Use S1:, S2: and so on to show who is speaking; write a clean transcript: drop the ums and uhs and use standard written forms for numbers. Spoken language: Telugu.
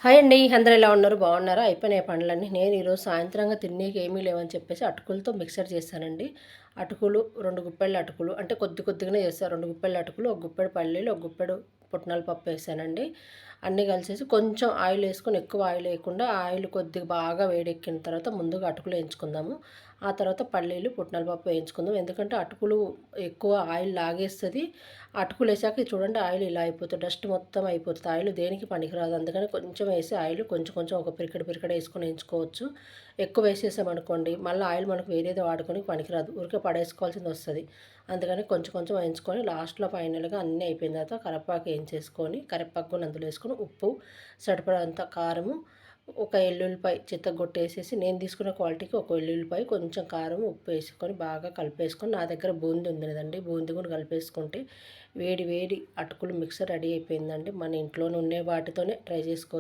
S1: హాయ్ అండి. అందరూ ఎలా ఉన్నారు? బాగున్నారా? అయిపోయినాయి పనులన్నీ. నేను ఈరోజు సాయంత్రంగా తిననీకి ఏమీ లేవని చెప్పేసి అటుకులతో మిక్సర్ చేశానండి. అటుకులు 2 గుప్పెళ్ళ అటుకులు అంటే కొద్దిగానే చేశాను. 2 గుప్పెళ్ళ అటుకులు, ఒక గుప్పెడు పల్లీలు, ఒక గుప్పెడు పుట్నాల పప్పు వేసానండి. అన్నీ కలిసేసి కొంచెం ఆయిల్ వేసుకొని, ఎక్కువ ఆయిల్ వేయకుండా, ఆయిల్ కొద్దిగా బాగా వేడెక్కిన తర్వాత ముందుగా అటుకులు వేయించుకుందాము. ఆ తర్వాత పల్లీలు, పుట్నాల పప్పు వేయించుకుందాం. ఎందుకంటే అటుకులు ఎక్కువ ఆయిల్ లాగేస్తుంది. అటుకులు వేసాక చూడండి ఆయిల్ ఇలా అయిపోతుంది, డస్ట్ మొత్తం అయిపోతుంది. ఆయిల్ దేనికి పనికిరాదు. అందుకని కొంచెం వేసి ఆయిల్ కొంచెం ఒక పిరికెడు వేసుకొని వేయించుకోవచ్చు. ఎక్కువ వేసేసామనుకోండి మళ్ళీ ఆయిల్ మనకు వేరేది వాడుకొని పనికిరాదు, ఊరికే పడేసుకోవాల్సింది వస్తుంది. అందుకని కొంచెం వేయించుకొని లాస్ట్లో ఫైనల్గా అన్నీ అయిపోయిన తర్వాత కరివేపాకు వేయించేసుకొని, కరివేపాకు అందులో వేసుకొని, ఉప్పు సరిపడంత కారము, ఒక ఎల్లుల్లిపాయ చితగ్గొట్టేసేసి, నేను తీసుకున్న క్వాలిటీకి ఒక ఎల్లుల్లిపాయ, కొంచెం కారం, ఉప్పు వేసుకొని బాగా కలిపేసుకొని, నా దగ్గర బూందీ ఉంది కదండి, బూందీ కూడా కలిపేసుకుంటే వేడి వేడి అటుకులు మిక్సర్ రెడీ అయిపోయిందండి. మన ఇంట్లోనే ఉండే వాటితోనే ట్రై చేసుకోవచ్చు.